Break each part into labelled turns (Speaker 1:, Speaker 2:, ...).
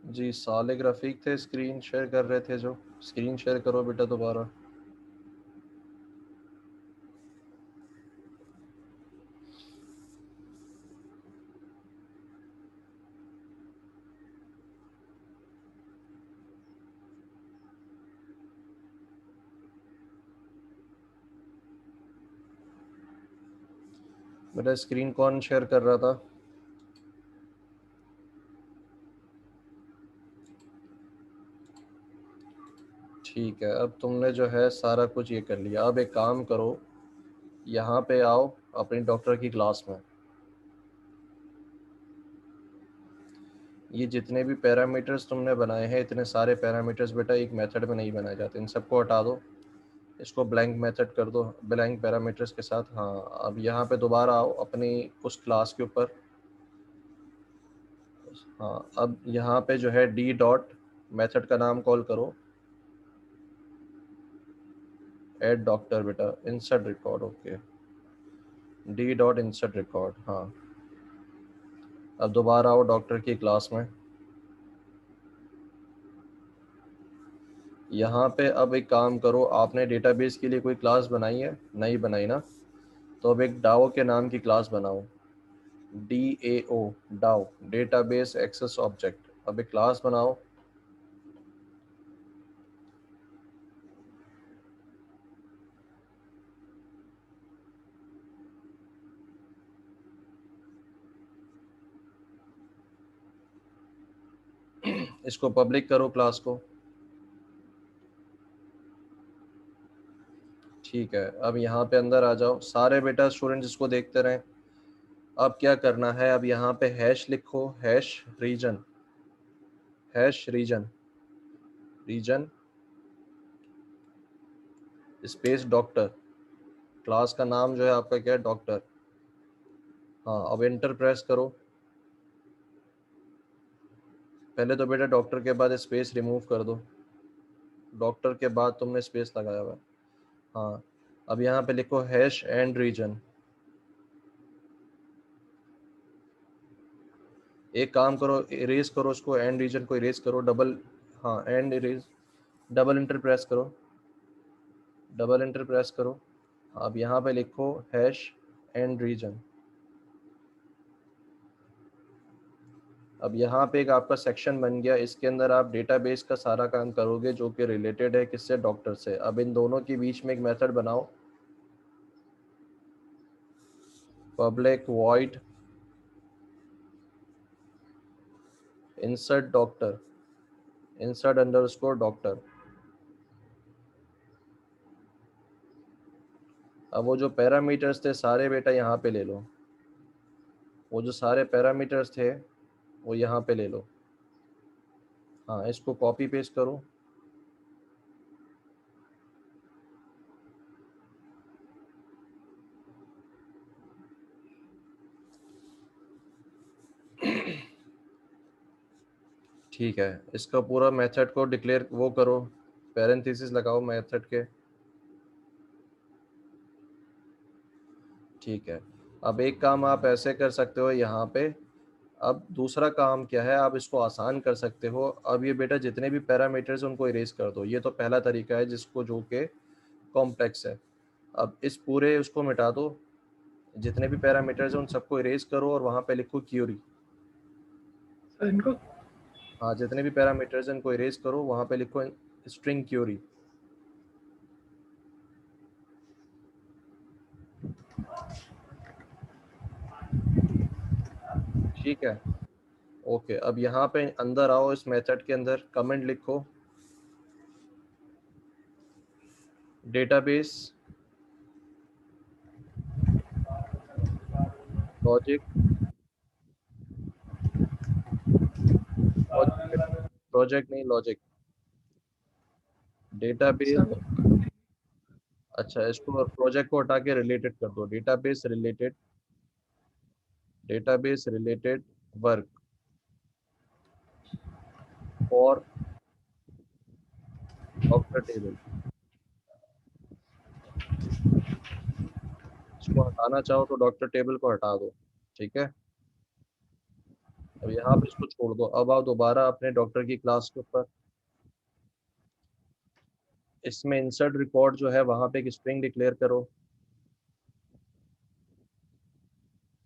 Speaker 1: जी सालिक रफ़ीक थे, screen share कर रहे थे जो। स्क्रीन शेयर करो बेटा दोबारा। बेटा स्क्रीन कौन शेयर कर रहा था? ठीक है, अब तुमने जो है सारा कुछ ये कर लिया। अब एक काम करो, यहाँ पे आओ अपनी डॉक्टर की क्लास में। ये जितने भी पैरामीटर्स तुमने बनाए हैं, इतने सारे पैरामीटर्स बेटा एक मेथड में नहीं बनाए जाते, इन सबको हटा दो। इसको ब्लैंक मेथड कर दो, ब्लैंक पैरामीटर्स के साथ। हाँ, अब यहाँ पे दोबारा आओ अपनी उस क्लास के ऊपर। हाँ, अब यहाँ पे जो है डी डॉट मेथड का नाम कॉल करो, एड डॉक्टर बेटा, insert record. Okay, D dot insert record. हाँ, अब दोबारा आओ डॉक्टर की क्लास में। यहाँ पे अब एक काम करो, आपने डेटाबेस के लिए कोई क्लास बनाई है? नहीं बनाई ना? तो अब एक डाओ के नाम की क्लास बनाओ, DAO, DAO, database access object. अब एक क्लास बनाओ। इसको पब्लिक करो क्लास को। ठीक है, अब यहाँ पे अंदर आ जाओ सारे बेटा स्टूडेंट्स, इसको देखते रहें। अब क्या करना है, अब यहाँ पे हैश लिखो, hash region, hash region, region space doctor. Class का नाम जो है आपका क्या है? डॉक्टर। हाँ, अब एंटर प्रेस करो। पहले तो बेटा डॉक्टर के बाद स्पेस रिमूव कर दो, डॉक्टर के बाद तुमने स्पेस लगाया हुआ है। हाँ, अब यहाँ पे लिखो हैश एंड रीजन। एक काम करो, इरेज करो उसको, एंड रीजन को इरेज करो, डबल। हाँ, and erase, double enter press करो, डबल इंटर प्रेस करो। अब यहाँ पे लिखो हैश एंड रीजन। अब यहाँ पे एक आपका सेक्शन बन गया, इसके अंदर आप डेटाबेस का सारा काम करोगे जो कि रिलेटेड है किससे? डॉक्टर से। अब इन दोनों के बीच में एक मेथड बनाओ, public void insert doctor, insert underscore doctor. अब वो जो पैरामीटर्स थे सारे बेटा यहाँ पे ले लो, वो जो सारे पैरामीटर्स थे वो यहाँ पे ले लो। हाँ, इसको कॉपी पेस्ट करो। ठीक है, इसका पूरा मेथड को डिक्लेयर वो करो, पैरेंथेसिस लगाओ मेथड के। ठीक है, अब एक काम आप ऐसे कर सकते हो यहाँ पे। अब दूसरा काम क्या है, आप इसको आसान कर सकते हो। अब ये बेटा जितने भी पैरामीटर्स उनको इरेज कर दो, ये तो पहला तरीका है जिसको जो कि कॉम्प्लेक्स है। अब इस पूरे उसको मिटा दो, जितने भी पैरामीटर्स हैं उन सबको इरेज करो और वहाँ पे लिखो क्यूरी।
Speaker 2: सर इनको
Speaker 1: हाँ, जितने भी पैरामीटर्स हैं उनको इरेज करो, वहाँ पे लिखो स्ट्रिंग क्यूरी। ठीक है, ओके। अब यहाँ पे अंदर आओ, इस मेथड के अंदर कमेंट लिखो, डेटाबेस लॉजिक, प्रोजेक्ट नहीं लॉजिक, डेटाबेस।
Speaker 2: सर
Speaker 1: अच्छा, इसको प्रोजेक्ट को हटा के रिलेटेड कर दो, database related, database related work for doctor table. इसको हटाना चाहो तो डॉक्टर टेबल को हटा दो। ठीक है, अब यहाँ पे इसको छोड़ दो। अब आओ दोबारा अपने डॉक्टर की क्लास के ऊपर। इसमें इंसर्ट रिकॉर्ड जो है वहां पे एक स्ट्रिंग डिक्लेयर करो।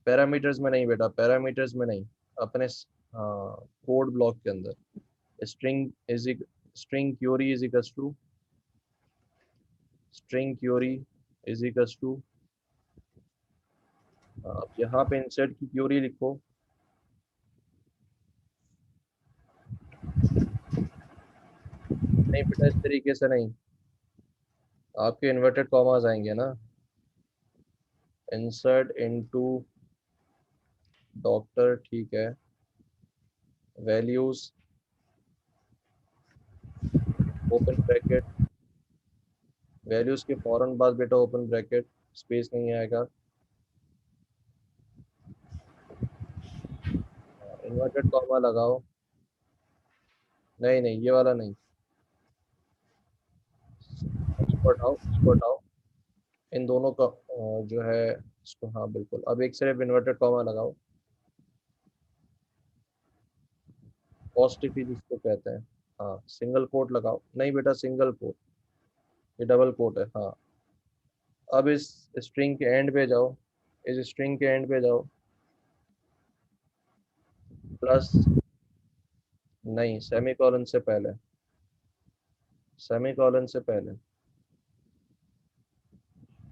Speaker 1: पैरामीटर्स में नहीं बेटा, पैरामीटर्स में नहीं, अपने हाँ कोड ब्लॉक के अंदर। String is string query is equals to string query is equals to. अब यहाँ पे इंसर्ट की क्यूरी लिखो। नहीं बेटा, इस तरीके से नहीं, आपके इन्वर्टेड कॉमास आएंगे ना। इंसर्ट इनटू डॉक्टर, ठीक है, वैल्यूज ओपन ब्रैकेट, वैल्यूज के फौरन बाद बेटा ओपन ब्रैकेट, स्पेस नहीं आएगा। इन्वर्टेड कॉमा लगाओ। नहीं नहीं, ये वाला नहीं, इसको हटाओ, इसको हटाओ। इन दोनों का जो है इसको, हाँ बिल्कुल, अब एक सिर्फ इन्वर्टेड कॉमा लगाओ। पोस्टिफी जिसको कहते हैं, हाँ सिंगल कोट लगाओ। नहीं बेटा, सिंगल कोट, ये डबल कोट है, हाँ। अब इस स्ट्रिंग के एंड पे जाओ, इस स्ट्रिंग के एंड पे जाओ, प्लस, नहीं सेमीकोलन से पहले, सेमीकोलन से पहले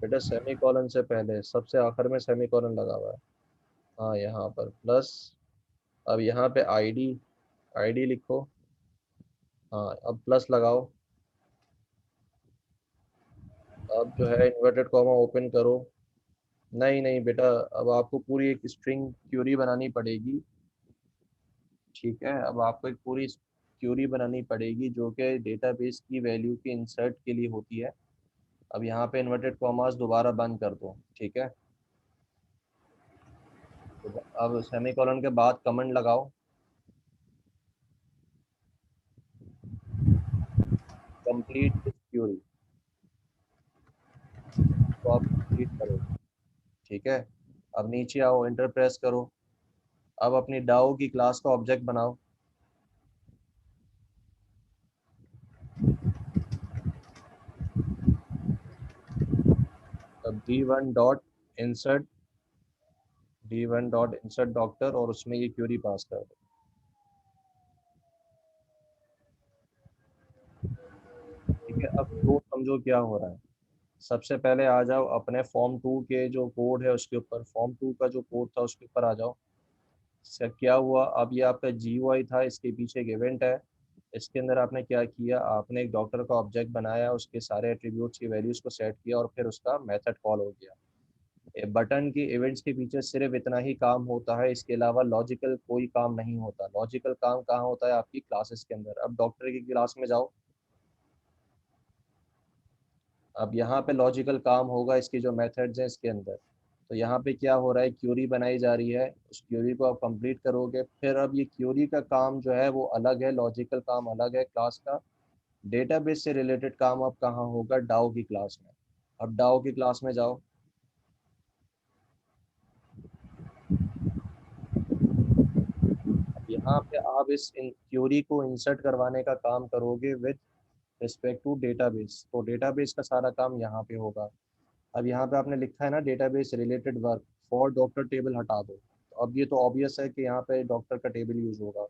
Speaker 1: बेटा, सेमीकोलन से पहले सबसे आखिर में सेमीकोलन लगा हुआ है। हाँ यहाँ पर प्लस। अब यहाँ पे आईडी, आईडी लिखो। हाँ अब प्लस लगाओ। अब जो है इन्वर्टेड कॉमा ओपन करो। नहीं नहीं बेटा, अब आपको पूरी एक स्ट्रिंग क्यूरी बनानी पड़ेगी। ठीक है, अब आपको एक पूरी क्यूरी बनानी पड़ेगी जो कि डेटाबेस की वैल्यू के इंसर्ट के लिए होती है। अब यहाँ पे इन्वर्टेड कॉमास दोबारा बंद कर दो, ठीक है। तो अब सेमीकोलन के बाद कमेंट लगाओ, कंप्लीट दिस क्यूरी, तो आप कंप्लीट करो, ठीक है। अब नीचे आओ, इंटर प्रेस करो। अब अपनी डाओ की क्लास का ऑब्जेक्ट बनाओ। अब d1 dot insert, d1 dot insert doctor, और उसमें ये क्यूरी पास कर दो। ठीक है, अब फ्लो समझो क्या हो रहा है। सबसे पहले आ जाओ अपने फॉर्म 2 के जो कोड है उसके ऊपर, फॉर्म 2 का जो कोड था उसके ऊपर आ जाओ। इसका क्या हुआ, अब ये आपका GUI था, इसके पीछे एक इवेंट है। इसके अंदर आपने क्या किया, आपने एक डॉक्टर का ऑब्जेक्ट बनाया, उसके सारे एट्रीब्यूट्स की वैल्यूज को सेट किया और फिर उसका मेथड कॉल हो गया। बटन की इवेंट्स के पीछे सिर्फ इतना ही काम होता है, इसके अलावा लॉजिकल कोई काम नहीं होता। लॉजिकल काम कहाँ होता है, आपकी क्लासेस के अंदर। अब डॉक्टर की क्लास में जाओ। अब यहाँ पे लॉजिकल काम होगा इसके जो मेथड्स हैं इसके अंदर। तो यहाँ पे क्या हो रहा है, क्यूरी बनाई जा रही है, उस क्यूरी को आप कंप्लीट करोगे। फिर अब ये क्यूरी का काम जो है वो अलग है, लॉजिकल काम अलग है क्लास का। डेटाबेस से रिलेटेड काम अब कहाँ होगा, डाओ की क्लास में। अब डाओ की क्लास में जाओ। अब यहाँ पे आप इस क्यूरी को इंसर्ट करवाने का काम करोगे विद रिस्पेक्ट टू डेटाबेस, तो डेटाबेस का सारा काम यहाँ पे होगा। अब यहाँ पे आपने लिखा है ना database related work for doctor table, हटा दो। तो अब ये तो ऑब्वियस है कि यहाँ पे डॉक्टर का टेबल यूज होगा।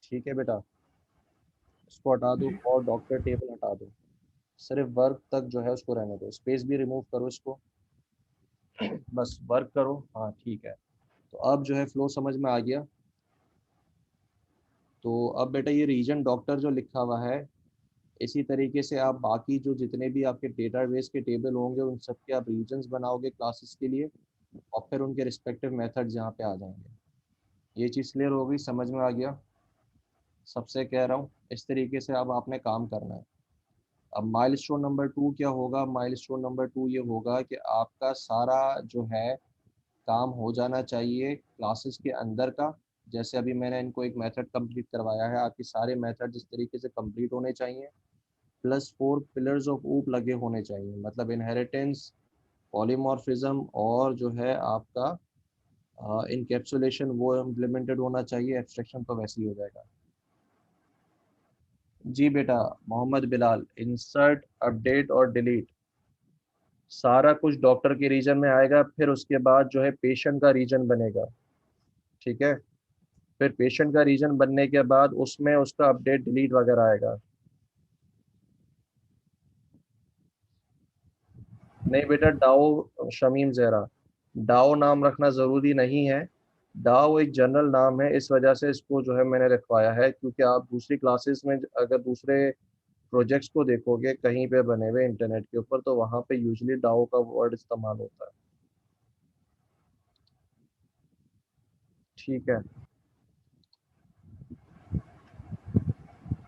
Speaker 1: ठीक है बेटा, इसको हटा दो,
Speaker 2: जी
Speaker 1: और डॉक्टर टेबल हटा दो। सिर्फ वर्क तक जो है उसको रहने दो, स्पेस भी रिमूव करो इसको। बस वर्क करो, हाँ ठीक है। तो अब जो है फ्लो समझ में आ गया। तो अब बेटा ये रीजन डॉक्टर जो लिखा हुआ है, इसी तरीके से आप बाकी जो जितने भी आपके डेटाबेस के टेबल होंगे उन सब के आप रीजन्स बनाओगे क्लासेस के लिए, और फिर उनके रिस्पेक्टिव मेथड्स यहाँ पे आ जाएंगे। ये चीज़ क्लियर हो गई, समझ में आ गया। सबसे कह रहा हूँ इस तरीके से अब आपने काम करना है। अब माइलस्टोन नंबर 2 क्या होगा, माइलस्टोन नंबर 2 ये होगा कि आपका सारा जो है काम हो जाना चाहिए क्लासेस के अंदर का। जैसे अभी मैंने इनको एक मेथड कंप्लीट करवाया है, आपके सारे मेथड इस तरीके से कंप्लीट होने चाहिए। प्लस 4 पिलर्स ऑफ ऊप लगे होने चाहिए, मतलब इनहेरिटेंस, पॉलीमॉर्फिज्म, और जो है आपका इनकैप्सुलेशन वो इम्प्लीमेंटेड होना चाहिए, एब्स्ट्रैक्शन तो वैसे ही हो जाएगा। जी बेटा मोहम्मद बिलाल, इंसर्ट अपडेट और डिलीट सारा कुछ डॉक्टर के रीजन में आएगा, फिर उसके बाद जो है पेशेंट का रीजन बनेगा। ठीक है, फिर पेशेंट का रीजन बनने के बाद उसमें उसका अपडेट डिलीट वगैरह आएगा। नहीं बेटा, डाओ शमीम जहरा, डाओ नाम रखना ज़रूरी नहीं है। डाओ एक जनरल नाम है, इस वजह से इसको जो है मैंने रखवाया है, क्योंकि आप दूसरी क्लासेस में अगर दूसरे प्रोजेक्ट्स को देखोगे कहीं पे बने हुए इंटरनेट के ऊपर, तो वहाँ पे यूजली डाओ का वर्ड इस्तेमाल होता है। ठीक है,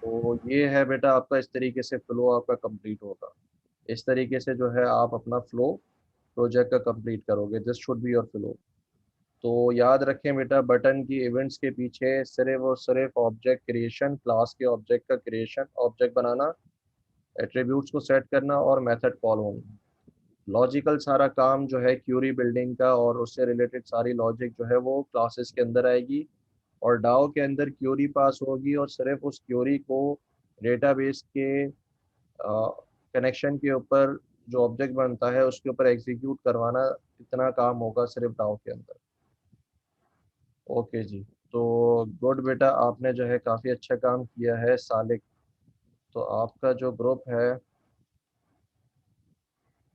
Speaker 1: तो ये है बेटा आपका, इस तरीके से फ्लो आपका कंप्लीट होगा। इस तरीके से जो है आप अपना फ्लो प्रोजेक्ट का कंप्लीट करोगे। This should be your flow. तो याद रखें बेटा, बटन की इवेंट्स के पीछे सिर्फ और सिर्फ ऑब्जेक्ट क्रिएशन, क्लास के ऑब्जेक्ट का क्रिएशन, ऑब्जेक्ट बनाना, एट्रीब्यूट्स को सेट करना और मेथड कॉल होंगे। लॉजिकल सारा काम जो है क्यूरी बिल्डिंग का और उससे रिलेटेड सारी लॉजिक जो है वो क्लासेस के अंदर आएगी, और डाओ के अंदर क्यूरी पास होगी, और सिर्फ उस क्यूरी को डेटाबेस के कनेक्शन के ऊपर जो ऑब्जेक्ट बनता है उसके ऊपर एग्जीक्यूट करवाना, इतना काम होगा सिर्फ डाओ के अंदर। ओके जी। तो गुड बेटा, आपने जो है काफ़ी अच्छा काम किया है सालिक। तो आपका जो ग्रुप है,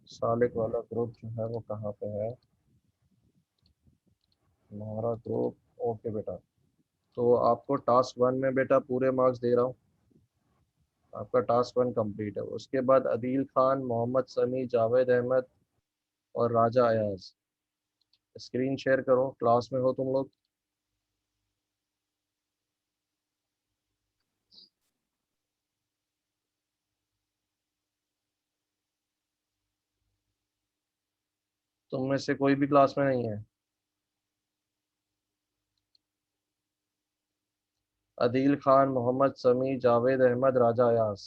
Speaker 1: सालिक वाला ग्रुप जो है वो कहाँ पे है, हमारा ग्रुप। ओके बेटा, तो आपको टास्क वन में बेटा पूरे मार्क्स दे रहा हूँ। आपका टास्क वन कंप्लीट है। उसके बाद अदील खान, मोहम्मद समी, जावेद अहमद और राजा अयाज, स्क्रीन शेयर करो, क्लास में हो तुम लोग। तुम में से कोई भी क्लास में नहीं है? अदील खान, मोहम्मद समी, जावेद अहमद, राजा अयाज।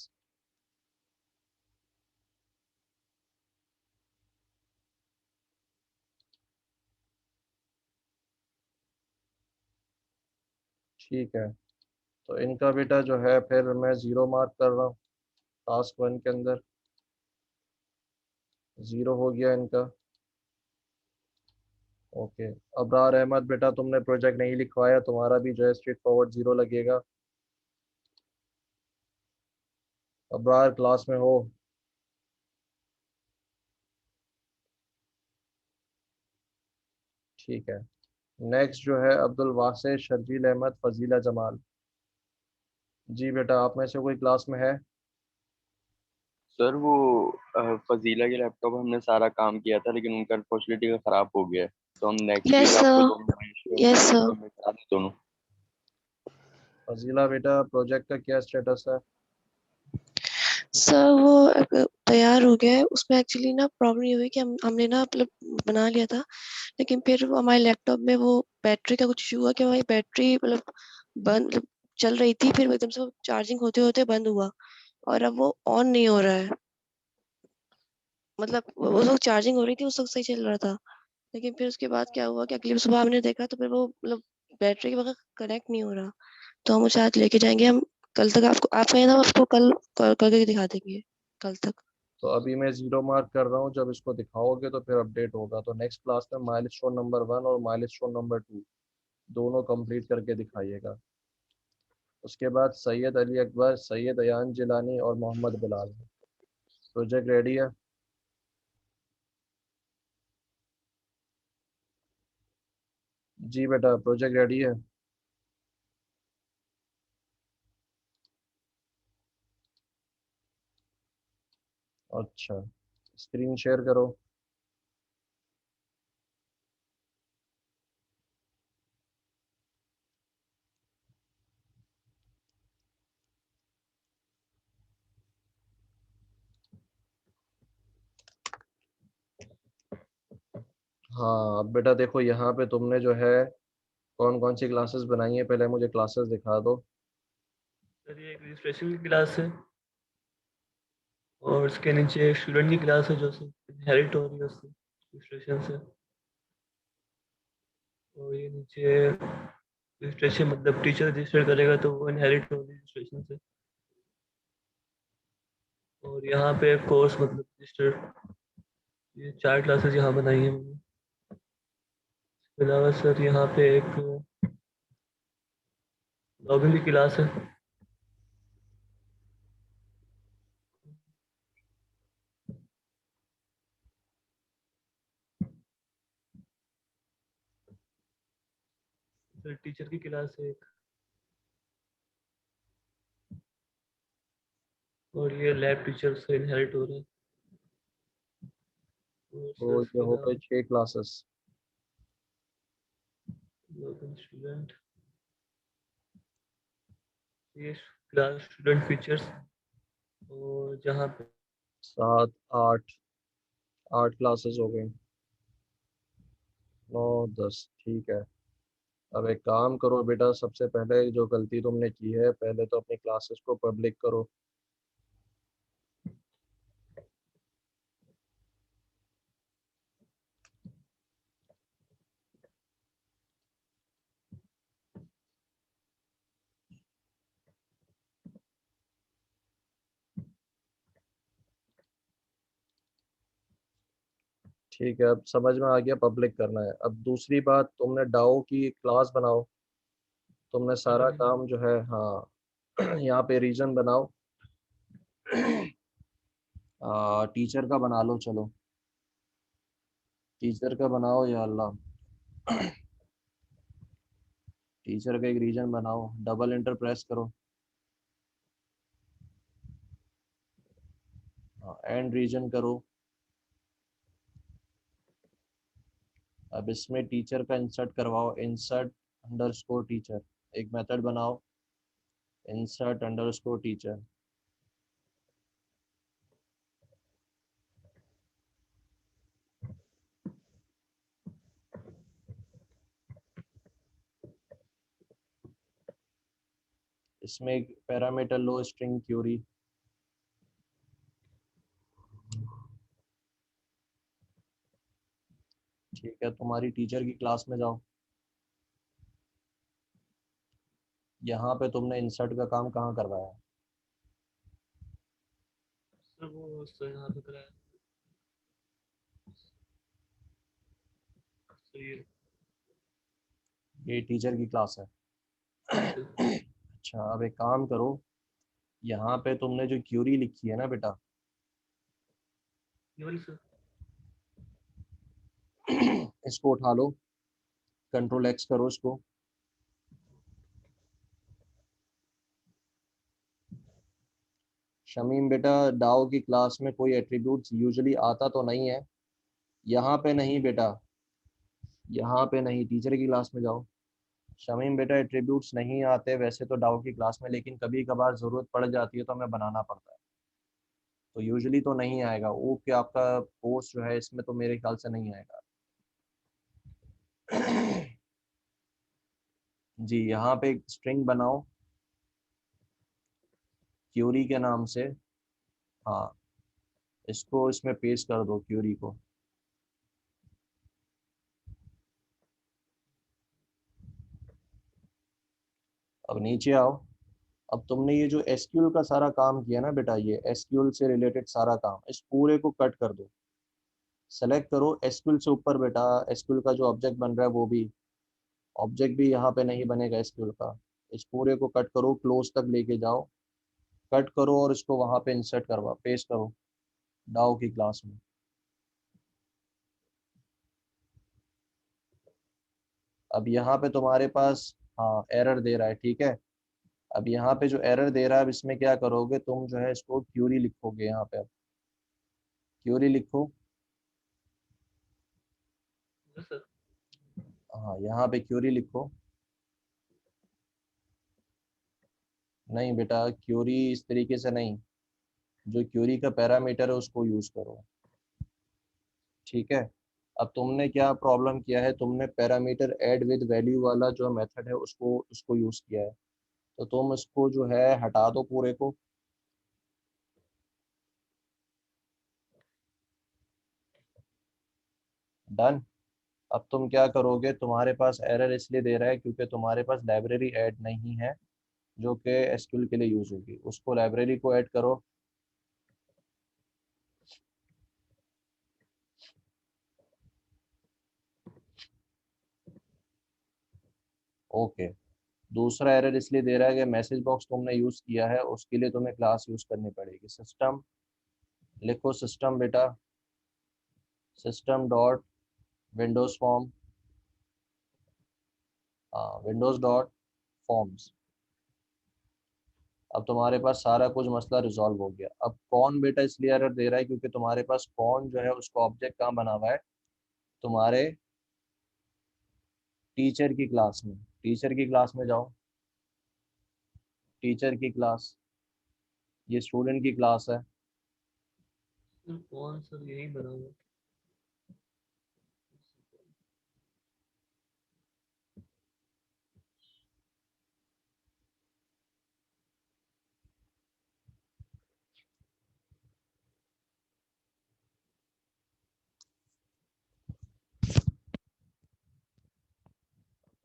Speaker 1: ठीक है, तो इनका बेटा जो है फिर मैं ज़ीरो मार्क कर रहा हूँ टास्क वन के अंदर। ज़ीरो हो गया इनका। ओके, अबरार अहमद बेटा, तुमने प्रोजेक्ट नहीं लिखवाया, तुम्हारा भी जो है स्ट्रेट फॉरवर्ड ज़ीरो लगेगा। अबरार क्लास में हो? ठीक है। नेक्स्ट जो है अब्दुल वासे, शर्जील अहमद, फजीला जमाल। जी बेटा, आप में से कोई क्लास में है?
Speaker 3: सर वो फजीला के लैपटॉप हमने सारा काम किया था, लेकिन उनका अनफॉर्चुनेटली का खराब हो गया है। तो हम नेक्स्ट
Speaker 4: यस
Speaker 3: वीक आपको
Speaker 4: सर।
Speaker 3: दोनों
Speaker 4: यस सर।
Speaker 3: सबमिट करा दें दोनों।
Speaker 1: फजीला बेटा, प्रोजेक्ट का क्या स्टेटस है?
Speaker 4: सर वो तैयार हो गया है। उसमें एक्चुअली ना प्रॉब्लम ये हुई कि हमने ना मतलब बना लिया था, लेकिन फिर वो हमारे लैपटॉप में वो बैटरी का कुछ इशू हुआ कि हमारी बैटरी मतलब बंद मतलब चल रही थी, फिर वो एकदम से चार्जिंग होते होते बंद हुआ और अब वो ऑन नहीं हो रहा है। मतलब उस वक्त चार्जिंग हो रही थी, उस वक्त सही चल रहा था, लेकिन फिर उसके बाद क्या हुआ कि अगली सुबह हमने देखा तो फिर वो मतलब बैटरी के बगैर कनेक्ट नहीं हो रहा। तो हम उसे आज लेके जाएंगे। हम कल तक आपको ये ना आपको कल करके दिखा देंगे कल तक।
Speaker 1: तो अभी मैं ज़ीरो मार्क कर रहा हूँ, जब इसको दिखाओगे तो फिर अपडेट होगा। तो नेक्स्ट क्लास में माइलस्टोन नंबर वन और माइलस्टोन नंबर टू दोनों कंप्लीट करके दिखाइएगा। उसके बाद सैयद अली अकबर, सैयद अयान जिलानी और मोहम्मद बिलाल। प्रोजेक्ट रेडी है? जी बेटा, प्रोजेक्ट रेडी है। अच्छा, स्क्रीन शेयर करो। हाँ, अब बेटा देखो यहाँ पे तुमने जो है कौन कौन सी क्लासेस बनाई है, पहले मुझे क्लासेस दिखा दो।
Speaker 2: सर ये एक रजिस्ट्रेशन की क्लास है, और उसके नीचे स्टूडेंट की क्लास है जो इनहेरिट हो रही है उससे, रजिस्ट्रेशन से। और ये नीचे रजिस्ट्रेशन, मतलब टीचर रजिस्टर करेगा तो वो इनहेरिट होगी रजिस्ट्रेशन से। और यहाँ पे कोर्स मतलब रजिस्टर, ये 4 क्लासेस यहाँ बनाई हैं मैंने। इसके अलावा सर यहाँ पे एक लॉगिन की क्लास है। फिर टीचर की क्लास है एक, और ये लैब टीचर से इनहेरिट हो रहा है। और सर
Speaker 1: तो ये
Speaker 2: इसके
Speaker 1: हो गए
Speaker 2: अलावा
Speaker 1: 6 क्लासेस।
Speaker 2: लॉगिन स्टूडेंट, ये क्लास स्टूडेंट फीचर्स, और जहाँ पे
Speaker 1: 7 8 8 क्लासेस हो गई, 9 10, ठीक है। अब एक काम करो बेटा, सबसे पहले जो गलती तुमने की है, पहले तो अपनी क्लासेस को पब्लिक करो। ठीक है, अब समझ में आ गया, पब्लिक करना है। अब दूसरी बात, तुमने डाओ की क्लास बनाओ। तुमने सारा काम जो है, हाँ यहाँ पे रीजन बनाओ। टीचर का बना लो, चलो टीचर का बनाओ, या अल्लाह। टीचर का एक रीजन बनाओ, डबल इंटर प्रेस करो, एंड रीजन करो। अब इसमें टीचर का इंसर्ट करवाओ, इंसर्ट अंडरस्कोर टीचर, एक मेथड बनाओ, इंसर्ट अंडरस्कोर टीचर। इसमें एक पैरामीटर लो, स्ट्रिंग क्यूरी। ठीक है, तुम्हारी टीचर की क्लास में जाओ। यहाँ पे तुमने इंसर्ट का काम कहाँ करवाया है?
Speaker 2: सर वो सर यहाँ पे कराया सर,
Speaker 1: ये टीचर की क्लास है।
Speaker 2: जी सर।
Speaker 1: अच्छा, अब एक काम करो, यहाँ पे तुमने जो क्यूरी लिखी है ना बेटा,
Speaker 2: ये वाली सर।
Speaker 1: इसको उठा लो, कंट्रोल एक्स करो इसको। शमीम बेटा, डाओ की क्लास में कोई एट्रीब्यूट्स यूजुअली आता तो नहीं है। यहाँ पे नहीं बेटा, यहाँ पे नहीं, टीचर की क्लास में जाओ। शमीम बेटा, एट्रीब्यूट्स नहीं आते वैसे तो डाओ की क्लास में, लेकिन कभी कभार ज़रूरत पड़ जाती है तो हमें बनाना पड़ता है। तो यूजुअली तो नहीं आएगा वो, कि आपका कोर्स जो है इसमें तो मेरे ख्याल से नहीं आएगा। जी, यहाँ पे एक स्ट्रिंग बनाओ क्यूरी के नाम से। हाँ, इसको इसमें पेस्ट कर दो, क्यूरी को। अब नीचे आओ। अब तुमने ये जो एसक्यूएल का सारा काम किया ना बेटा, ये एसक्यूएल से रिलेटेड सारा काम, इस पूरे को कट कर दो। सेलेक्ट करो एसक्यूएल से ऊपर बेटा, एसक्यूएल का जो ऑब्जेक्ट बन रहा है वो भी, ऑब्जेक्ट भी यहाँ पे नहीं बनेगा एसक्यूएल का। इस पूरे को कट करो, क्लोज तक लेके जाओ, कट करो और इसको वहाँ पे इंसर्ट करवा, पेस्ट करो डाओ की क्लास में। अब यहाँ पे तुम्हारे पास, हाँ, एरर दे रहा है, ठीक है। अब यहाँ पे जो एरर दे रहा है, अब इसमें क्या करोगे तुम, जो है इसको क्यूरी लिखोगे यहाँ पे। अब क्यूरी लिखो।
Speaker 2: Yes sir.
Speaker 1: हाँ, यहाँ पे क्यूरी लिखो। नहीं बेटा, क्यूरी इस तरीके से नहीं, जो क्यूरी का पैरामीटर है उसको यूज करो, ठीक है। अब तुमने क्या प्रॉब्लम किया है, तुमने पैरामीटर ऐड विद वैल्यू वाला जो मेथड है उसको उसको यूज किया है। तो तुम इसको जो है हटा दो पूरे को। डन। अब तुम क्या करोगे, तुम्हारे पास एरर इसलिए दे रहा है क्योंकि तुम्हारे पास लाइब्रेरी ऐड नहीं है जो कि एसक्यूएल के लिए यूज होगी। उसको लाइब्रेरी को ऐड करो। ओके। दूसरा एरर इसलिए दे रहा है कि मैसेज बॉक्स तुमने यूज किया है, उसके लिए तुम्हें क्लास यूज करनी पड़ेगी। सिस्टम लिखो, सिस्टम बेटा, system dot Windows form, Windows dot forms. अब तुम्हारे पास सारा कुछ मसला रिजॉल्व हो गया। अब कौन बेटा इसलिए एरर दे रहा है क्योंकि तुम्हारे पास कौन जो है उसका ऑब्जेक्ट कहाँ बना हुआ है, तुम्हारे टीचर की क्लास में। टीचर की क्लास में जाओ, टीचर की क्लास, ये स्टूडेंट की क्लास है।
Speaker 2: सर कौन सर यही बना हुआ है?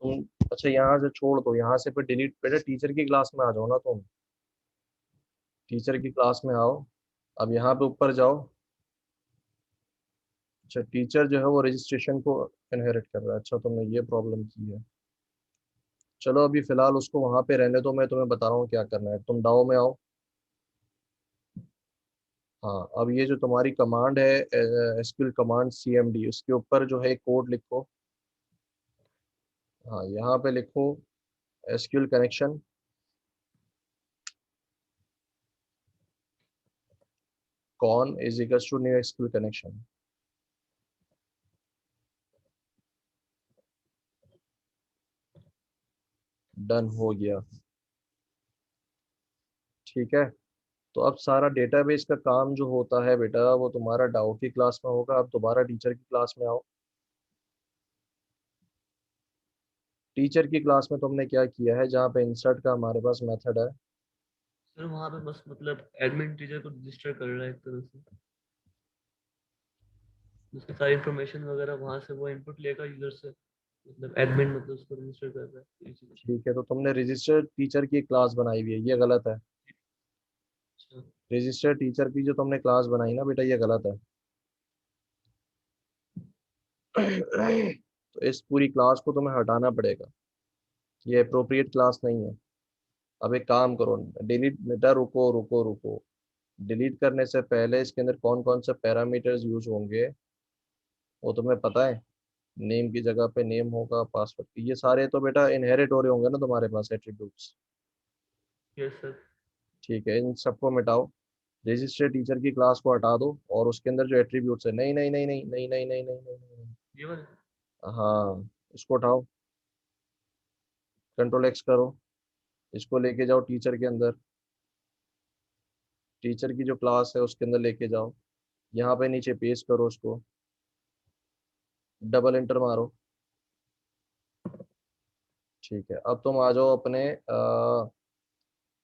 Speaker 1: तुम अच्छा यहाँ से छोड़ दो, यहाँ से फिर डिलीट, बेटा टीचर की क्लास में आ जाओ ना तुम, टीचर की क्लास में आओ। अब यहाँ पे ऊपर जाओ। अच्छा, टीचर जो है वो रजिस्ट्रेशन को इनहेरिट कर रहा है। अच्छा, तुमने ये प्रॉब्लम की है। चलो अभी फिलहाल उसको वहां पे रहने दो, मैं तुम्हें बता रहा हूँ क्या करना है। तुम डाओ में आओ। हाँ, अब ये जो तुम्हारी कमांड है एसक्यूएल कमांड cmd, उसके ऊपर जो है कोड लिखो। हाँ, यहाँ पे लिखो SQL connection con is equal to new SQL connection. Done हो गया। ठीक है। तो अब सारा डेटाबेस का काम जो होता है बेटा वो तुम्हारा डाउ की क्लास में होगा। अब दोबारा टीचर की क्लास में आओ। टीचर की क्लास में तुमने क्या किया है, जहाँ पे इंसर्ट का हमारे पास मेथड है।
Speaker 2: सर वहाँ पे बस मतलब एडमिन टीचर को रजिस्टर कर रहा है एक तरह से, उसकी सारी इंफॉर्मेशन वगैरह वहाँ से वो इनपुट लेगा यूजर से, मतलब एडमिन मतलब उसको रजिस्टर कर रहा है ये चीज़।
Speaker 1: ठीक है, तो तुमने रजिस्टर टीचर की क्लास बनाई हुई है, ये गलत है।
Speaker 2: अच्छा
Speaker 1: रजिस्टर टीचर की जो तुमने क्लास बनाई ना बेटा, ये गलत है। तो इस पूरी क्लास को तुम्हें हटाना पड़ेगा, ये अप्रोप्रिएट क्लास नहीं है। अब एक काम करो, डिलीट बेटा, रुको रुको रुको। डिलीट करने से पहले इसके अंदर कौन कौन से पैरामीटर्स यूज होंगे वो तुम्हें पता है। नेम की जगह पे नेम होगा, पासवर्ड, ये सारे तो बेटा इनहेरिट हो रहे होंगे ना तुम्हारे पास एट्रीब्यूट्स।
Speaker 2: Yes sir.
Speaker 1: ठीक है, इन सबको मिटाओ। रजिस्टर टीचर की क्लास को हटा दो और उसके अंदर जो एट्रीब्यूट्स है, नहीं नहीं नहीं नहीं नहीं नहीं नहीं नहीं नहीं नहीं,
Speaker 2: ये वाला।
Speaker 1: हाँ, इसको उठाओ, कंट्रोल एक्स करो, इसको लेके जाओ टीचर के अंदर। टीचर की जो क्लास है उसके अंदर लेके जाओ, यहाँ पे नीचे पेस्ट करो उसको, डबल इंटर मारो। ठीक है, अब तुम आ जाओ अपने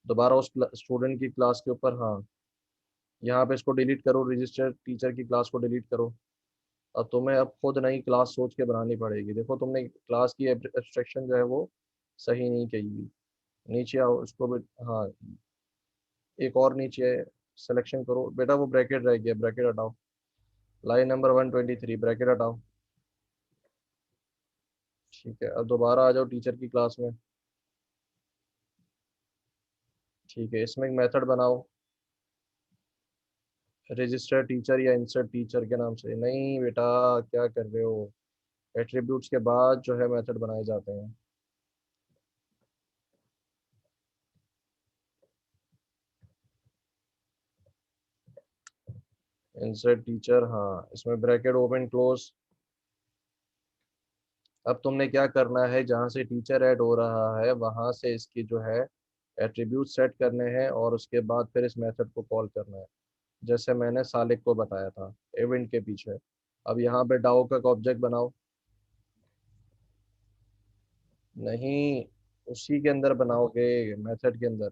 Speaker 1: दोबारा उस स्टूडेंट की क्लास के ऊपर। हाँ, यहाँ पे इसको डिलीट करो, रजिस्टर टीचर की क्लास को डिलीट करो। अब तुम्हें अब खुद नई क्लास सोच के बनानी पड़ेगी। देखो तुमने क्लास की एब्स्ट्रैक्शन जो है वो सही नहीं कही हुई। नीचे आओ, उसको भी, हाँ, एक और नीचे सिलेक्शन करो बेटा, वो ब्रैकेट रह गया, ब्रैकेट हटाओ। लाइन नंबर 123, ब्रैकेट हटाओ। ठीक है, अब दोबारा आ जाओ टीचर की क्लास में। ठीक है, इसमें एक मेथड बनाओ, रजिस्टर टीचर या इंसर्ट टीचर के नाम से। नहीं बेटा, क्या कर रहे हो, एट्रीब्यूट्स के बाद जो है मेथड बनाए जाते हैं। इंसर्ट टीचर, हाँ, इसमें ब्रैकेट ओपन क्लोज। अब तुमने क्या करना है, जहाँ से टीचर ऐड हो रहा है वहां से इसकी जो है एट्रीब्यूट सेट करने हैं और उसके बाद फिर इस मेथड को कॉल करना है, जैसे मैंने सालिक को बताया था इवेंट के पीछे। अब यहाँ पे डाउ का ऑब्जेक्ट बनाओ। नहीं, उसी के अंदर बनाओगे, मेथड के अंदर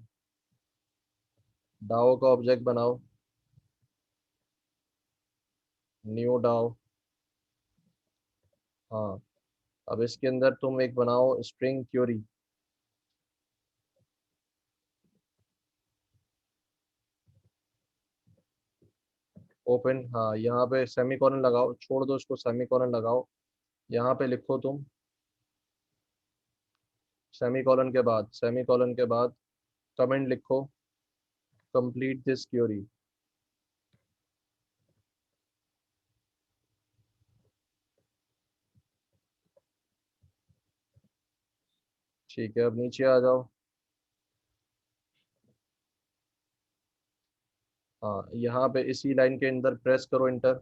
Speaker 1: डाउ का ऑब्जेक्ट बनाओ, न्यू डाउ। हाँ, अब इसके अंदर तुम एक बनाओ स्ट्रिंग क्यूरी। ओपन, हाँ यहाँ पे सेमीकोलन लगाओ, छोड़ दो उसको, सेमीकोलन लगाओ। यहाँ पे लिखो तुम सेमीकोलन के बाद कमेंट लिखो, कंप्लीट दिस क्यूरी। ठीक है, अब नीचे आ जाओ। हाँ यहाँ पे इसी लाइन के अंदर प्रेस करो इंटर।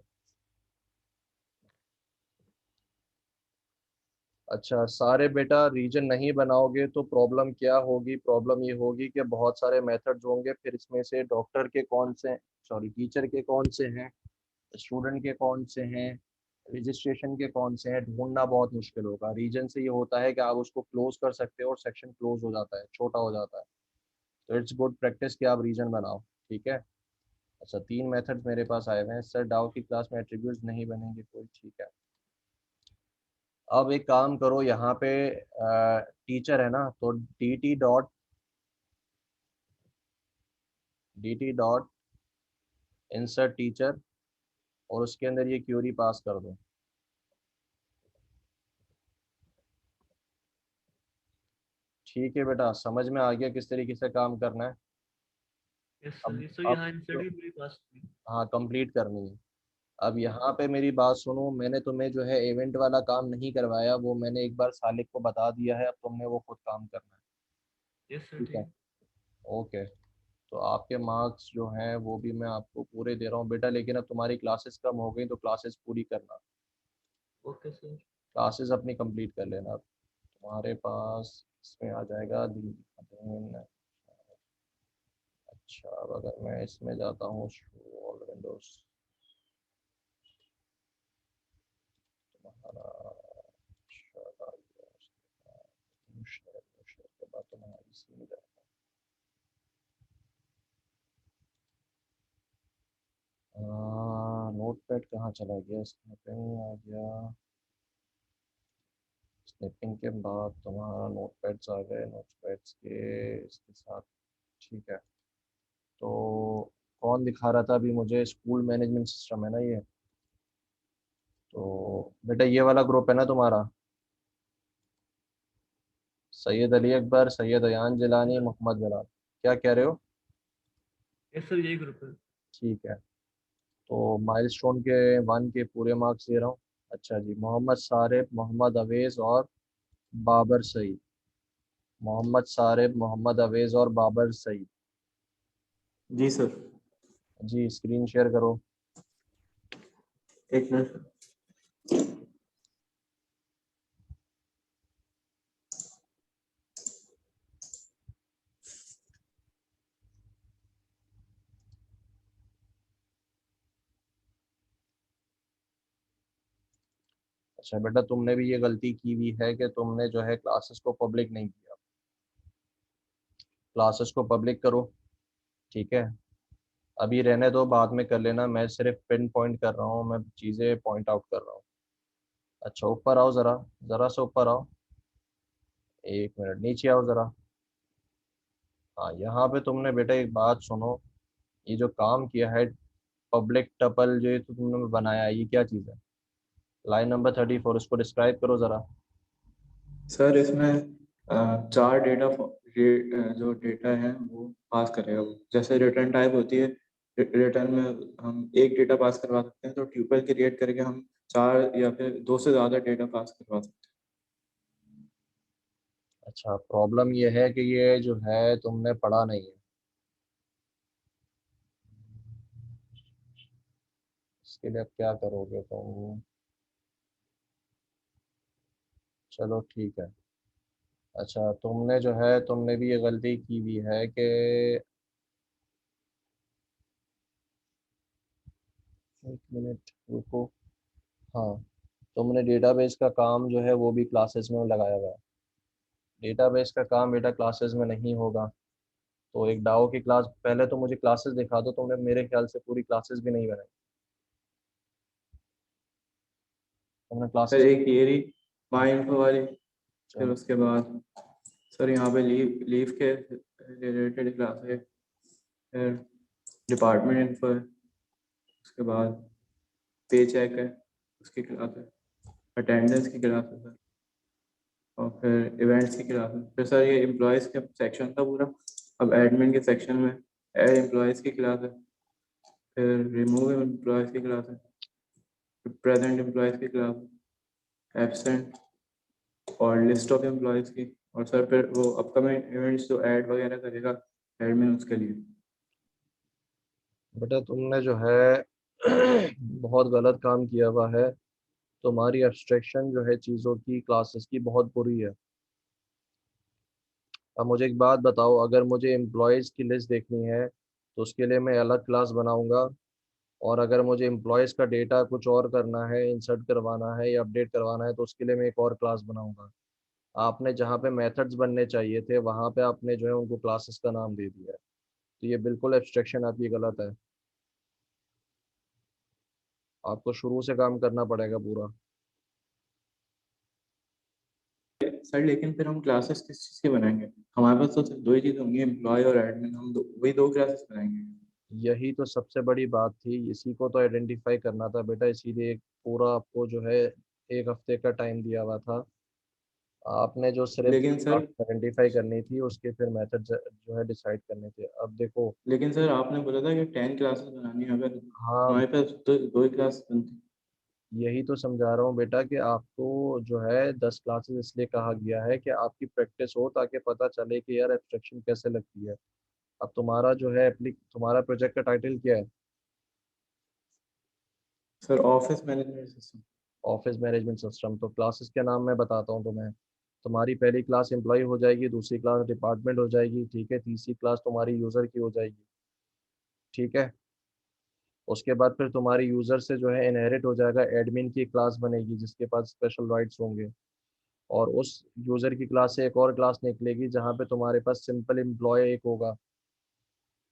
Speaker 1: अच्छा सारे बेटा रीजन नहीं बनाओगे तो प्रॉब्लम क्या होगी, प्रॉब्लम ये होगी कि बहुत सारे मेथड्स होंगे, फिर इसमें से डॉक्टर के कौन से, सॉरी टीचर के कौन से हैं, स्टूडेंट के कौन से हैं, रजिस्ट्रेशन के कौन से हैं, ढूंढना बहुत मुश्किल होगा। रीजन से ये होता है कि आप उसको क्लोज कर सकते हो और सेक्शन क्लोज हो जाता है, छोटा हो जाता है। तो इट्स गुड प्रैक्टिस कि आप रीजन बनाओ। ठीक है। अच्छा 3 मेथड्स मेरे पास आए हुए हैं। सर डाउ की क्लास में एट्रीब्यूट्स नहीं बनेंगे कोई, ठीक है। अब एक काम करो, यहाँ पे टीचर है ना, तो dt डॉट इंसर्ट टीचर और उसके अंदर ये क्यूरी पास कर दो। ठीक है बेटा, समझ में आ गया किस तरीके से काम करना है।
Speaker 2: यस सर,
Speaker 1: अब
Speaker 2: ये सर
Speaker 1: अब
Speaker 2: यहाँ इंसर्ट ही पूरी पास हुई।
Speaker 1: हाँ कंप्लीट करनी है। अब यहाँ पे मेरी बात सुनो, मैंने तुम्हें जो है इवेंट वाला काम नहीं करवाया, वो मैंने एक बार सालिक को बता दिया है, अब तुमने वो खुद काम करना है।
Speaker 2: यस सर,
Speaker 1: ठीक है,
Speaker 2: ठीक।
Speaker 1: ओके। तो आपके मार्क्स जो हैं वो भी मैं आपको पूरे दे रहा हूँ बेटा, लेकिन अब तुम्हारी क्लासेस कम हो गई तो क्लासेस पूरी करना,
Speaker 2: ओके सर।
Speaker 1: क्लासेस अपनी कंप्लीट कर लेना। तुम्हारे पास इसमें आ जाएगा दिन। अच्छा अब अगर मैं इसमें जाता हूँ ऑल विंडोज, तुम्हारा के बाद तुम्हारा इसमें नोट पैड कहाँ चला गया, स्नैपिंग आ गया, स्नैपिंग के बाद तुम्हारा नोट पैड्स आ गए, नोट पैड्स के इसके साथ। ठीक है, तो कौन दिखा रहा था अभी मुझे, स्कूल मैनेजमेंट सिस्टम है ना ये। तो बेटा ये वाला ग्रुप है ना तुम्हारा, सैयद अली अकबर, सैयद अयान जिलानी, मोहम्मद बिलाल, क्या कह रहे हो।
Speaker 2: यस सर, यही ग्रुप है।
Speaker 1: ठीक है, तो माइलस्टोन के 1 के पूरे मार्क्स दे रहा हूँ। अच्छा जी, मोहम्मद सारिब, मोहम्मद अवेज और बाबर सईद, मोहम्मद सारिब, मोहम्मद अवेज और बाबर सईद।
Speaker 5: जी सर।
Speaker 1: जी स्क्रीन शेयर करो।
Speaker 5: एक मिनट।
Speaker 1: अच्छा बेटा तुमने भी ये गलती की हुई है कि तुमने जो है क्लासेस को पब्लिक नहीं किया, क्लासेस को पब्लिक करो। ठीक है, अभी रहने दो, बाद में कर लेना, मैं सिर्फ पिन पॉइंट कर रहा हूँ, मैं चीज़ें पॉइंट आउट कर रहा हूँ। अच्छा ऊपर आओ ज़रा, ज़रा से ऊपर आओ, 1 मिनट नीचे आओ ज़रा। हाँ यहाँ पे तुमने बेटा एक बात सुनो, ये जो काम किया है पब्लिक टपल जो ये तो तुमने बनाया है, ये क्या चीज़ है। लाइन नंबर 34 उसको डिस्क्राइब करो ज़रा।
Speaker 5: सर इसमें चार जो डेटा है वो पास करेगा वो, जैसे रिटर्न टाइप होती है। रिटर्न में हम एक डेटा पास करवा सकते हैं, तो ट्यूपल क्रिएट करके हम चार या फिर दो से ज़्यादा डेटा पास करवा सकते
Speaker 1: अच्छा प्रॉब्लम ये है कि ये जो है तुमने पढ़ा नहीं है, इसके लिए अब क्या करोगे तुम। चलो ठीक है। अच्छा तुमने जो है तुमने भी ये गलती की हुई है कि, एक मिनट रुको। हाँ तुमने डेटाबेस का काम जो है वो भी क्लासेस में लगाया हुआ है। डेटाबेस का काम बेटा क्लासेस में नहीं होगा। तो एक डाओ की क्लास, पहले तो मुझे क्लासेस दिखा दो, तुमने मेरे ख्याल से पूरी क्लासेस भी नहीं बनाई, तुमने
Speaker 5: हैं। Sir
Speaker 1: classes.
Speaker 5: एक ये रही माई इन्फो वाली, फिर उसके बाद सर यहाँ पे लीव के रिलेटेड क्लास है, फिर डिपार्टमेंट इन्फो है, उसके बाद पे चेक है उसकी क्लास है, अटेंडेंस की क्लास है सर, और फिर इवेंट्स की क्लास है। फिर सर ये एम्प्लॉयज़ का सेक्शन था पूरा, अब एडमिन के सेक्शन में ऐड एम्प्लॉयज़ की क्लास है, फिर रिमूव एम्प्लॉयज़ की क्लास है, फिर प्रेजेंट एम्प्लॉयज़ की क्लास है, एब्सेंट और लिस्ट ऑफ एम्प्लॉयज़ की, और सर फिर वो अपकमिंग इवेंट्स जो ऐड वगैरह करेगा एडमिन उसके लिए।
Speaker 1: बेटा तुमने जो है बहुत गलत काम किया हुआ है। तुम्हारी एब्स्ट्रैक्शन जो है चीज़ों की, क्लासेस की, बहुत बुरी है। अब मुझे एक बात बताओ, अगर मुझे एम्प्लॉयज़ की लिस्ट देखनी है तो उसके लिए मैं अलग क्लास बनाऊंगा, और अगर मुझे एम्प्लॉयज़ का डेटा कुछ और करना है, इंसर्ट करवाना है या अपडेट करवाना है, तो उसके लिए मैं एक और क्लास बनाऊंगा। आपने जहाँ पे मेथड्स बनने चाहिए थे वहाँ पे आपने जो है उनको क्लासेस का नाम दे दिया है। तो ये बिल्कुल एब्स्ट्रैक्शन आपकी गलत है। आपको शुरू से काम करना पड़ेगा पूरा।
Speaker 5: सर लेकिन फिर हम क्लासेस किस चीज़ की बनाएंगे? हमारे पास तो सिर्फ दो ही चीज़ होंगी, एम्प्लॉय और एडमिन, हम वही दो क्लासेस बनाएंगे।
Speaker 1: यही तो सबसे बड़ी बात थी, इसी को तो आइडेंटिफाई करना था बेटा, इसीलिए एक पूरा आपको जो है 1 हफ्ते का टाइम दिया हुआ था। आपने जो सिर्फ
Speaker 5: लेकिन सर
Speaker 1: आइडेंटिफाई करनी थी, उसके फिर मेथड जो है डिसाइड करने थे। अब देखो,
Speaker 5: लेकिन सर आपने बोला था कि 10 क्लासेस बनानी है, अगर
Speaker 1: हाँ
Speaker 5: हमारे पास तो दो ही क्लास बनती।
Speaker 1: यही तो समझा रहा हूँ बेटा कि आपको जो है 10 क्लासेस इसलिए कहा गया है कि आपकी प्रैक्टिस हो, ताकि पता चले कि यार एब्स्ट्रैक्शन कैसे लगती है। अब तुम्हारा जो है तुम्हारा प्रोजेक्ट का टाइटल क्या है?
Speaker 5: Sir office management system.
Speaker 1: Office management system. तो क्लासेस के नाम मैं बताता हूँ तुम्हें। तुम्हारी पहली क्लास एम्प्लॉय हो जाएगी, दूसरी क्लास डिपार्टमेंट हो जाएगी, ठीक है, तीसरी क्लास तुम्हारी यूज़र की हो जाएगी, ठीक है। उसके बाद फिर तुम्हारी यूज़र से जो है इनहेरिट हो जाएगा, एडमिन की क्लास बनेगी जिसके पास स्पेशल राइट्स होंगे। और उस यूज़र की क्लास से एक और क्लास निकलेगी जहाँ पे तुम्हारे पास सिंपल एम्प्लॉय एक होगा।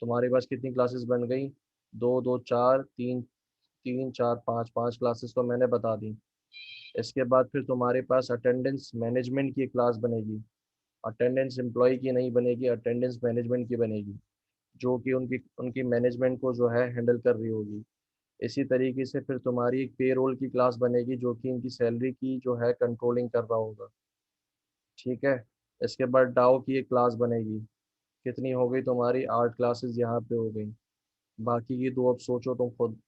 Speaker 1: तुम्हारे पास कितनी क्लासेस बन गई? दो दो चार, तीन तीन चार, पाँच, 5 क्लासेस तो मैंने बता दी। इसके बाद फिर तुम्हारे पास अटेंडेंस मैनेजमेंट की क्लास बनेगी। अटेंडेंस एम्प्लॉय की नहीं बनेगी, अटेंडेंस मैनेजमेंट की बनेगी, जो कि उनकी उनकी मैनेजमेंट को जो है हैंडल कर रही होगी। इसी तरीके से फिर तुम्हारी एक पे रोल की क्लास बनेगी, जो कि इनकी सैलरी की जो है कंट्रोलिंग कर रहा होगा, ठीक है। इसके बाद डाओ की एक क्लास बनेगी। कितनी हो गई तुम्हारी? 8 क्लासेस यहाँ पे हो गई। बाकी की दो अब सोचो तुम खुद।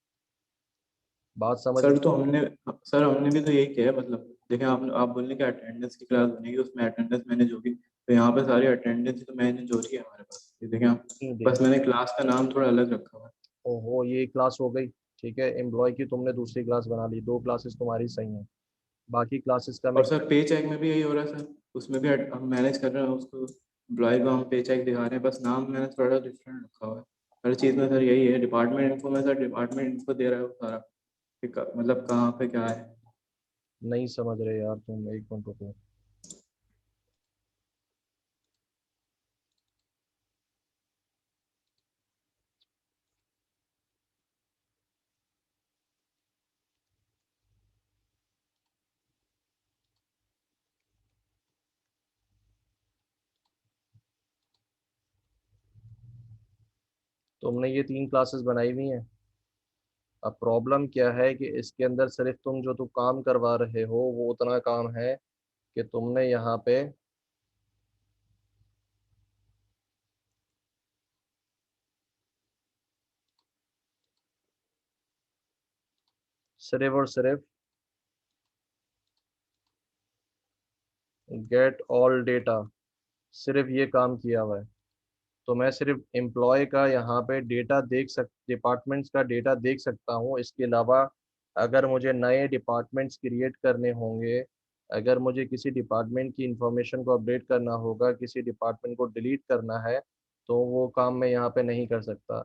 Speaker 1: बात समझ
Speaker 5: सर
Speaker 1: में?
Speaker 5: तो हमने सर हमने भी तो यही किया है, मतलब देखें आप बोलने कि अटेंडेंस की क्लास बनेगी, उसमें अटेंडेंस मैनेज होगी, तो यहाँ पे सारी अटेंडेंस तो मैनेज हो रही है हमारे पास, ये देखें आप।
Speaker 1: नहीं
Speaker 5: बस
Speaker 1: देखो,
Speaker 5: मैंने क्लास का नाम थोड़ा अलग रखा हुआ है।
Speaker 1: ओहो ये क्लास हो गई, ठीक है। एम्प्लॉय की तुमने दूसरी क्लास बना ली, 2 क्लासेस तुम्हारी सही हैं। बाकी क्लासेस का मैं
Speaker 5: और सर पे चेक में भी यही हो रहा है सर, उसमें भी हम मैनेज कर रहे हैं उसको, एम्प्लॉय को हम पे चेक दिखा रहे हैं, बस नाम मैंने थोड़ा डिफरेंट रखा हुआ है। हर चीज़ में सर यही है, डिपार्टमेंट इन्फो में सर डिपार्टमेंट इन्फो दे रहा है वो सारा, कि मतलब कहाँ पे क्या है।
Speaker 1: नहीं समझ रहे यार तुम, एक मिनट रुको। तुमने ये 3 क्लासेस बनाई हुई हैं। अब प्रॉब्लम क्या है कि इसके अंदर सिर्फ तुम जो तुम काम करवा रहे हो वो उतना काम है कि तुमने यहाँ पे सिर्फ और सिर्फ गेट ऑल डेटा, सिर्फ ये काम किया हुआ है। तो मैं सिर्फ एम्प्लॉय का यहाँ पे डेटा डिपार्टमेंट्स का डेटा देख सकता हूँ। इसके अलावा अगर मुझे नए डिपार्टमेंट्स क्रिएट करने होंगे, अगर मुझे किसी डिपार्टमेंट की इंफॉर्मेशन को अपडेट करना होगा, किसी डिपार्टमेंट को डिलीट करना है, तो वो काम मैं यहाँ पे नहीं कर सकता।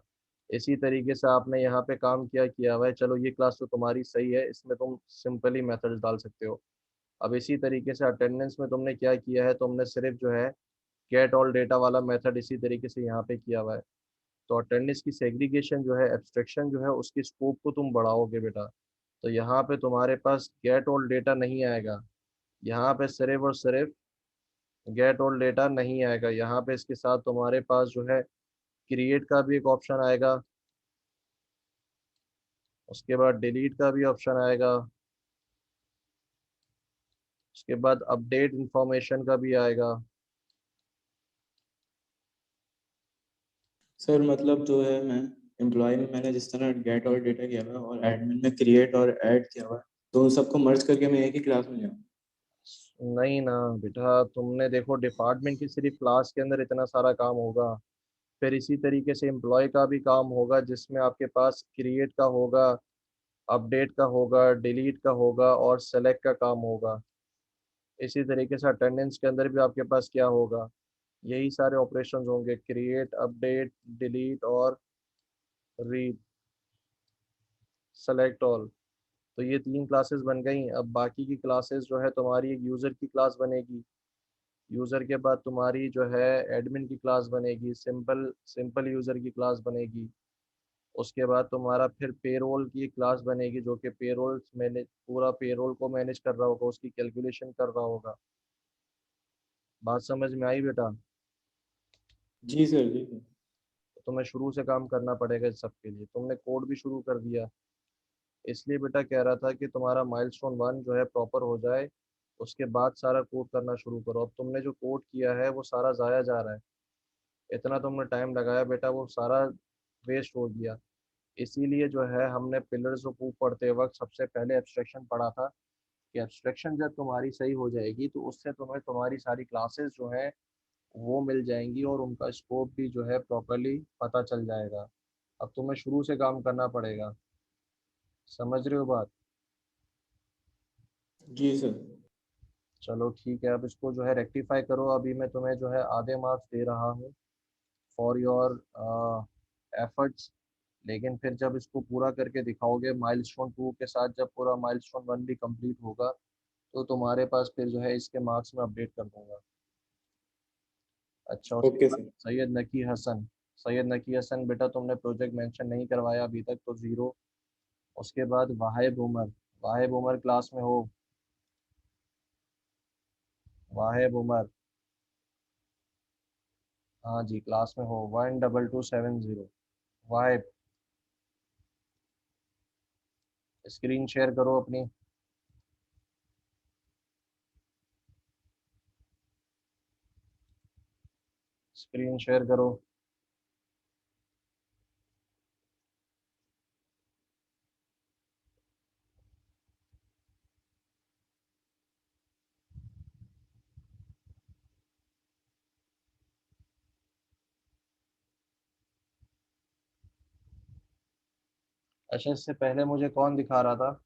Speaker 1: इसी तरीके से आपने यहाँ पे काम किया किया हुआ है। चलो ये क्लास तो तुम्हारी सही है, इसमें तुम सिंपली मेथड्स डाल सकते हो। अब इसी तरीके से अटेंडेंस में तुमने क्या किया है, तुमने सिर्फ जो है गेट ऑल डेटा वाला मेथड इसी तरीके से यहाँ पे किया हुआ है। तो अटेंडेंस की सेग्रीगेशन जो है, एब्स्ट्रैक्शन जो है, उसकी स्कोप को तुम बढ़ाओगे बेटा। तो यहाँ पे तुम्हारे पास गेट ऑल डेटा नहीं आएगा, यहाँ पे सिर्फ और सिर्फ गेट ओल्ड डेटा नहीं आएगा, यहाँ पे इसके साथ तुम्हारे पास जो है क्रिएट का भी एक ऑप्शन आएगा, उसके बाद डिलीट का भी ऑप्शन आएगा, उसके बाद अपडेट इंफॉर्मेशन का भी आएगा।
Speaker 5: सर मतलब जो है मैं एम्प्लॉय में मैंने जिस तरह गेट और डेटा किया हुआ है और एडमिन में क्रिएट और ऐड किया हुआ है, तो उन सबको मर्ज करके मैं एक ही क्लास में जाऊँ?
Speaker 1: नहीं ना बेटा, तुमने देखो डिपार्टमेंट की सिर्फ क्लास के अंदर इतना सारा काम होगा, फिर इसी तरीके से एम्प्लॉय का भी काम होगा जिसमें आपके पास क्रिएट का होगा, अपडेट का होगा, डिलीट का होगा और सेलेक्ट का काम होगा। इसी तरीके से अटेंडेंस के अंदर भी आपके पास क्या होगा, यही सारे ऑपरेशंस होंगे, क्रिएट, अपडेट, डिलीट और रीड, सेलेक्ट ऑल। तो ये 3 क्लासेस बन गई। अब बाकी की क्लासेस जो है तुम्हारी, एक यूज़र की क्लास बनेगी, यूज़र के बाद तुम्हारी जो है एडमिन की क्लास बनेगी, सिंपल सिंपल यूज़र की क्लास बनेगी। उसके बाद तुम्हारा फिर पेरोल की क्लास बनेगी जो कि पेरोल मैनेज, पूरा पेरोल को मैनेज कर रहा होगा, उसकी कैलकुलेशन कर रहा होगा। बात समझ में आई बेटा?
Speaker 5: जी सर, जी सर।
Speaker 1: तो तुम्हें शुरू से काम करना पड़ेगा इस सब के लिए। तुमने कोड भी शुरू कर दिया, इसलिए बेटा कह रहा था कि तुम्हारा माइलस्टोन 1 जो है प्रॉपर हो जाए, उसके बाद सारा कोड करना शुरू करो। अब तुमने जो कोड किया है वो सारा ज़ाया जा रहा है, इतना तुमने टाइम लगाया बेटा वो सारा वेस्ट हो गया। इसीलिए जो है हमने पिलर्स ऑफ प्रूफ पढ़ते वक्त सबसे पहले एब्स्ट्रैक्शन पढ़ा था, कि एब्स्ट्रैक्शन जब तुम्हारी सही हो जाएगी तो उससे तुम्हें तुम्हारी सारी क्लासेस जो है वो मिल जाएंगी और उनका स्कोप भी जो है प्रॉपरली पता चल जाएगा। अब तुम्हें शुरू से काम करना पड़ेगा, समझ रहे हो बात?
Speaker 5: जी सर।
Speaker 1: चलो ठीक है, अब इसको जो है रेक्टिफाई करो। अभी मैं तुम्हें जो है आधे मार्क्स दे रहा हूँ फॉर योर एफर्ट्स, लेकिन फिर जब इसको पूरा करके दिखाओगे माइलस्टोन 2 के साथ, जब पूरा माइलस्टोन 1 भी कंप्लीट होगा तो तुम्हारे पास फिर जो है इसके मार्क्स में अपडेट कर दूंगा। अच्छा, उसके
Speaker 5: ओके
Speaker 1: बाद
Speaker 5: सर।
Speaker 1: सैयद नकी हसन, सैयद नकी हसन बेटा तुमने प्रोजेक्ट मेंशन नहीं करवाया अभी तक, तो 0। उसके बाद वाहिब उमर, वाहिब उमर क्लास में हो? वाहिब उमर, हाँ जी क्लास में हो। 12270। वाहिब, स्क्रीन शेयर करो अपनी। स्क्रीन शेयर करो। अच्छा, इससे पहले मुझे कौन दिखा रहा था?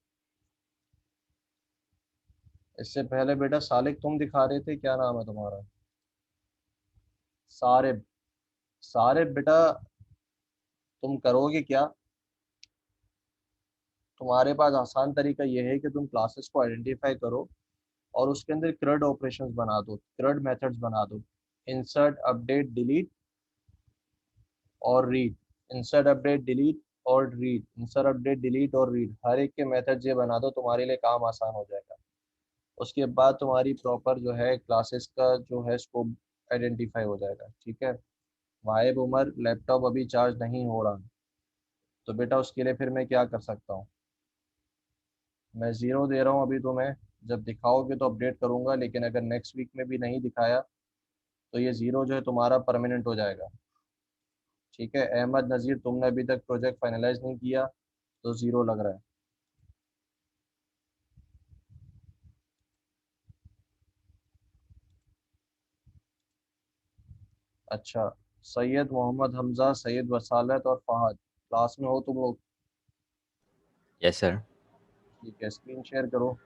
Speaker 1: इससे पहले बेटा सालिक तुम दिखा रहे थे, क्या नाम है तुम्हारा? सारिब, सारिब बेटा तुम करोगे क्या? तुम्हारे पास आसान तरीका यह है कि तुम क्लासेस को आइडेंटिफाई करो और उसके अंदर क्रड ऑपरेशंस बना दो, क्रड मेथड्स बना दो, इंसर्ट, अपडेट, डिलीट और रीड, इंसर्ट, अपडेट, डिलीट और रीड, इंसर्ट, अपडेट, डिलीट और रीड, हर एक के मेथड ये बना दो, तुम्हारे लिए काम आसान हो जाएगा। उसके बाद तुम्हारी प्रॉपर जो है क्लासेस का जो है स्कोप आइडेंटिफाई हो जाएगा, ठीक है? वाहिब उमर लैपटॉप अभी चार्ज नहीं हो रहा, तो बेटा उसके लिए फिर मैं क्या कर सकता हूँ? मैं 0 दे रहा हूँ अभी तुम्हें, जब दिखाओगे तो अपडेट करूँगा, लेकिन अगर नेक्स्ट वीक में भी नहीं दिखाया तो ये 0 जो है तुम्हारा परमानेंट हो जाएगा, ठीक है? अहमद नज़ीर तुमने अभी तक प्रोजेक्ट फाइनलाइज नहीं किया तो 0 लग रहा है। अच्छा, सैयद मोहम्मद हमजा, सैयद वसालत और फहद क्लास में हो तुम लोग?
Speaker 6: Yes sir.
Speaker 1: ठीक है, स्क्रीन शेयर करो।